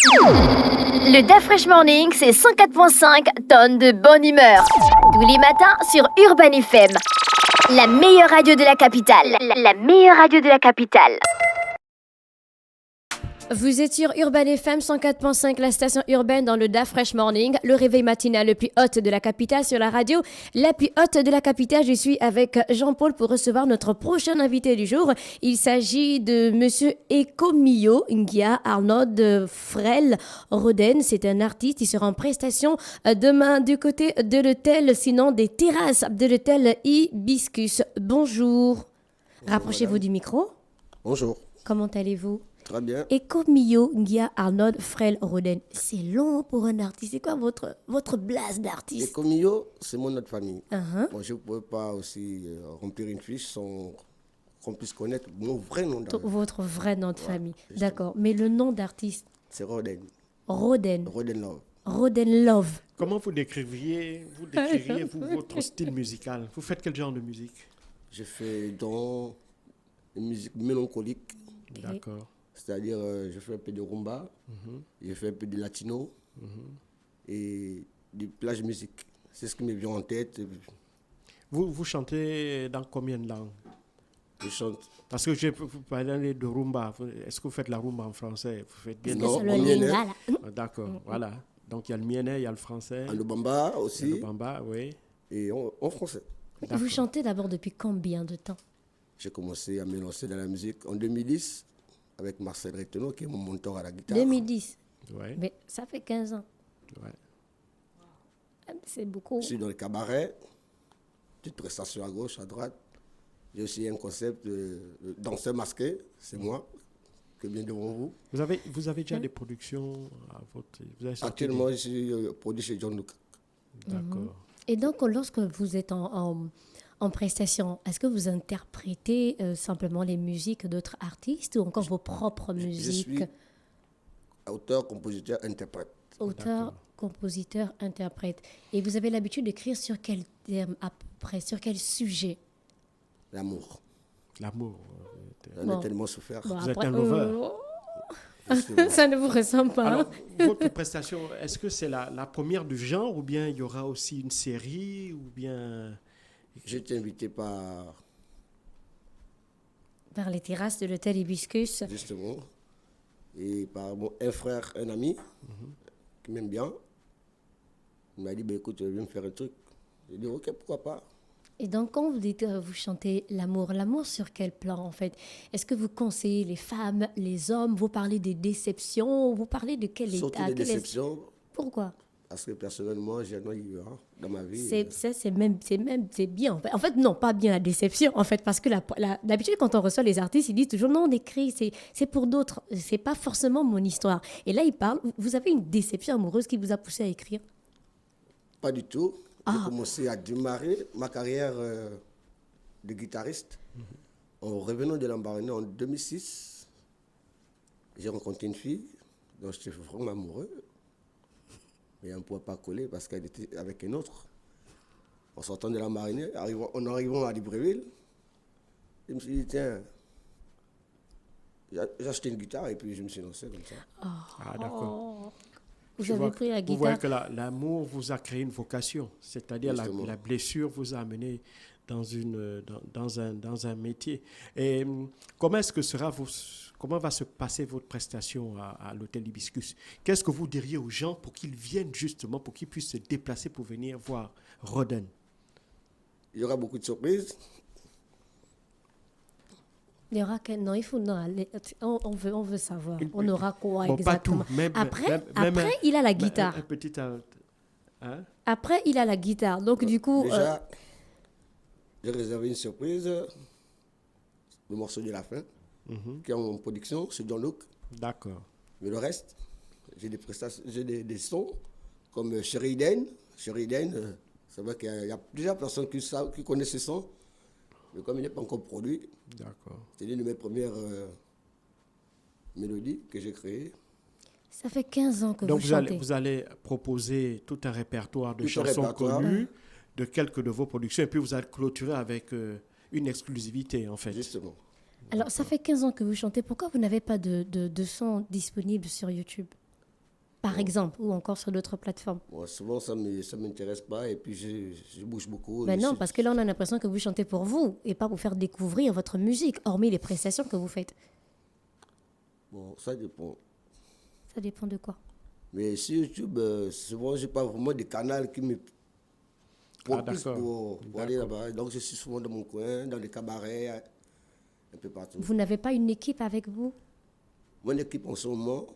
Le DAF Fresh Morning, c'est 104.5 tonnes de bonne humeur. Tous les matins sur Urban FM. La meilleure radio de la capitale. La meilleure radio de la capitale. Vous êtes sur Urban FM 104.5, la station urbaine dans le DAF Fresh Morning, le réveil matinal le plus haut de la capitale sur la radio. La plus haute de la capitale, je suis avec Jean-Paul pour recevoir notre prochain invité du jour. Il s'agit de Monsieur Ekomio Ngia Arnaud Frel Roden. C'est un artiste, il sera en prestation demain du côté de l'hôtel, sinon des terrasses de l'hôtel Hibiscus. Bonjour. Rapprochez-vous du micro. Bonjour. Comment allez-vous? Très bien. Ekomio Ngia Arnaud Frel Roden. C'est long pour un artiste. C'est quoi votre blase d'artiste? Ekomio, c'est mon nom de famille. Uh-huh. Je ne pouvais pas aussi remplir une fiche sans qu'on puisse connaître mon vrai nom d'artiste. Votre vrai nom de famille. D'accord. Mais le nom d'artiste? C'est Roden. Roden. Roden Love. Roden Love. Comment vous décririez votre style musical? Vous faites quel genre de musique? Je fais dans une musique mélancolique. Okay. D'accord. C'est-à-dire, je fais un peu de rumba, je fais un peu de latino et de plage musique. C'est ce qui me vient en tête. Vous chantez dans combien de langues? Je chante. Parce que vous parlez de rumba. Est-ce que vous faites la rumba en français? Vous faites bien? Non, C'est le en lingala, miennet. là. D'accord, voilà. Donc il y a le miennet, il y a le français. En Lubamba Il y a aussi le bamba, oui. et en français. Vous chantez d'abord depuis combien de temps? J'ai commencé à me lancer dans la musique en 2010 avec Marcel Reteneau, qui est mon mentor à la guitare. 2010. Ouais, Mais ça fait 15 ans. ouais. C'est beaucoup. Je suis dans le cabaret, petites prestations à gauche, à droite. J'ai aussi un concept de danseur masqué, c'est moi, que bien devant vous. Vous avez déjà des productions à votre... Vous avez sorti Actuellement, je suis produit chez John Luke. D'accord. Et donc, lorsque vous êtes en prestation, est-ce que vous interprétez simplement les musiques d'autres artistes ou encore vos propres musiques? Je suis auteur, compositeur, interprète. Auteur, compositeur, interprète. Et vous avez l'habitude d'écrire sur quel thème à peu près, sur quel sujet? L'amour. L'amour. J'en ai tellement souffert. Bon, Vous êtes après, un lover. Justement. Ça ne vous ressemble pas. Alors, hein? votre prestation, est-ce que c'est la première du genre ou bien il y aura aussi une série ou bien... J'ai été invité par, Par les terrasses de l'hôtel Hibiscus. justement, et par un frère, un ami, qui m'aime bien. Il m'a dit, bah, écoute, viens me faire un truc. J'ai dit, ok, pourquoi pas. Et donc, quand vous dites, vous chantez l'amour sur quel plan en fait? Est-ce que vous conseillez les femmes, les hommes? Vous parlez des déceptions? Vous parlez de quel Surtout état? des Quel est- déceptions, Pourquoi? parce que personnellement, j'en ai eu dans ma vie. C'est bien. En fait, non, pas bien la déception, en fait, parce que d'habitude, quand on reçoit les artistes, ils disent toujours non, on écrit, c'est pour d'autres, c'est pas forcément mon histoire. Et là, ils parlent, vous avez une déception amoureuse qui vous a poussé à écrire? Pas du tout. J'ai commencé à démarrer ma carrière de guitariste en revenant de l'Ambaréné en 2006. J'ai rencontré une fille dont j'étais vraiment amoureux. Mais on ne pouvait pas coller parce qu'elle était avec un autre. En sortant de l'Ambaréné, en arrivant à Libreville, je me suis dit, tiens, j'ai acheté une guitare et puis je me suis lancé comme ça. Ah, d'accord. Vous Je avez vois- pris la Vous voyez guitare. que l'amour vous a créé une vocation, c'est-à-dire Justement. la blessure vous a amené dans un métier. Et comment va se passer votre prestation à l'hôtel Hibiscus? Qu'est-ce que vous diriez aux gens pour qu'ils viennent justement, pour qu'ils puissent se déplacer pour venir voir Roden? Il y aura beaucoup de surprises. Il y aura quel... Non, il faut... Non, allez, on veut savoir. On aura quoi Bon, pas exactement? tout. Même Après, il a la guitare. Un petit... hein? Après, il a la guitare. Donc, du coup... Déjà, j'ai réservé une surprise, le morceau de la fin, qui est en production, c'est John Luke. D'accord. Mais le reste, j'ai des prestations, j'ai des sons comme Sheridan. Sheridan, c'est vrai qu'il y a plusieurs personnes qui connaissent ce son, mais comme il n'est pas encore produit, D'accord. c'est l'une de mes premières mélodies que j'ai créées. Ça fait 15 ans que Donc vous chantez. vous allez proposer tout un répertoire de Tout un chansons répertoire. connues de quelques de vos productions et puis vous allez clôturer avec une exclusivité en fait. Justement. Alors, ça fait 15 ans que vous chantez. Pourquoi vous n'avez pas de son disponible sur YouTube? par exemple, ou encore sur d'autres plateformes? Bon, souvent, ça m'intéresse pas et puis je bouge beaucoup. Ben Je non, suis- parce que là, on a l'impression que vous chantez pour vous et pas pour faire découvrir votre musique, hormis les prestations que vous faites. Bon, ça dépend. Ça dépend de quoi? Mais sur YouTube, souvent, j'ai pas vraiment de canal qui me propulse d'accord. pour aller là-bas. Donc, je suis souvent dans mon coin, dans les cabarets, un peu partout. Vous n'avez pas une équipe avec vous? Mon équipe en ce moment,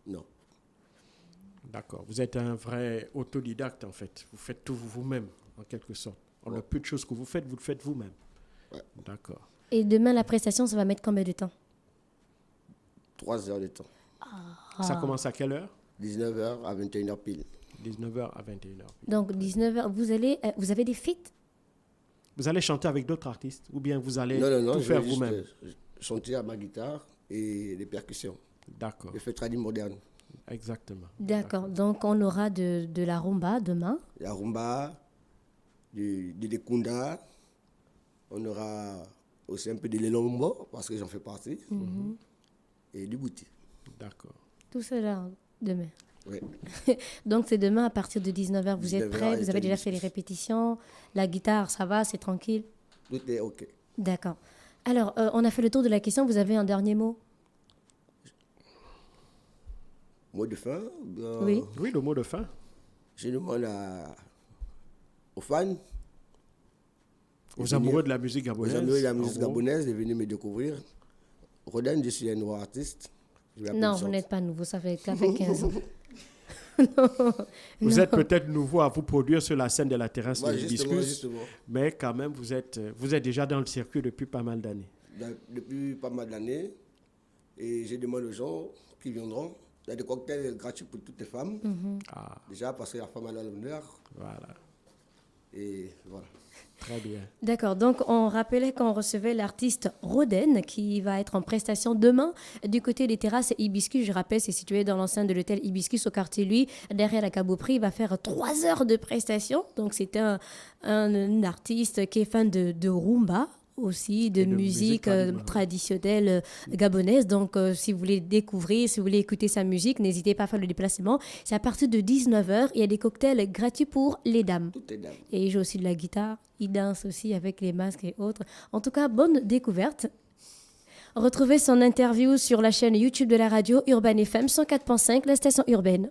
non. D'accord. Vous êtes un vrai autodidacte, en fait. Vous faites tout vous-même, en quelque sorte. On a peu de choses que vous le faites vous-même. Ouais. D'accord. Et demain, la prestation, ça va mettre combien de temps? 3 heures de temps. Ça commence à quelle heure? 19h à 21h pile. 19h à 21h. Donc, 19h, vous avez des feats? Vous allez chanter avec d'autres artistes ou bien vous allez Non, tout je faire vais juste, vous-même? chanter à ma guitare et les percussions. D'accord. Je fais tradi moderne. Exactement. D'accord. Donc, on aura de la rumba demain. La rumba, du lekunda, on aura aussi un peu de l'elombo, parce que j'en fais partie, et du bouti. D'accord. Tout cela demain. Oui. Donc, c'est demain à partir de 19h. Vous êtes 19h, prêts? Vous avez déjà fait les discussion. répétitions? La guitare, ça va? C'est tranquille? Tout est OK. D'accord. Alors, on a fait le tour de la question. Vous avez un dernier mot? Mot de fin, Oui. Oui, le mot de fin. je demande aux fans, Aux venir- amoureux de la musique aux gabonaise. amis de la en musique gros. gabonaise de venir me découvrir. Rodan, je suis un nouveau artiste. Je vais appeler Non, une vous sorte. n'êtes pas nouveau. Ça fait 15 ans. Vous êtes peut-être nouveau à vous produire sur la scène de la terrasse Ouais, de justement, Hibiscus, justement. mais quand même, vous êtes déjà dans le circuit depuis pas mal d'années. Depuis pas mal d'années. Et je demande aux gens qui viendront. Il y a des cocktails gratuits pour toutes les femmes. Ah, Déjà parce que la femme a l'honneur. voilà. Et voilà. Très bien. D'accord, donc on rappelait qu'on recevait l'artiste Roden qui va être en prestation demain du côté des terrasses Hibiscus. Je rappelle, c'est situé dans l'enceinte de l'hôtel Hibiscus au quartier Lui, derrière la Caboprix. Il va faire 3 heures de prestation. Donc c'est un artiste qui est fan de rumba aussi, de Et de musique musique traditionnelle gabonaise. Donc si vous voulez découvrir, si vous voulez écouter sa musique, n'hésitez pas à faire le déplacement. C'est à partir de 19h. Il y a des cocktails gratuits pour les dames. Toutes les dames. Et il joue aussi de la guitare, il danse aussi avec les masques et autres. En tout cas, bonne découverte. Retrouvez son interview sur la chaîne YouTube de la radio Urban FM 104.5, la station urbaine.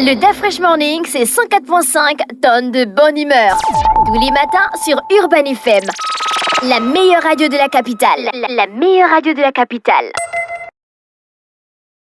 Le Da Fresh Morning, c'est 104.5 tonnes de bonne humeur. Tous les matins sur Urban FM. La meilleure radio de la capitale. La meilleure radio de la capitale.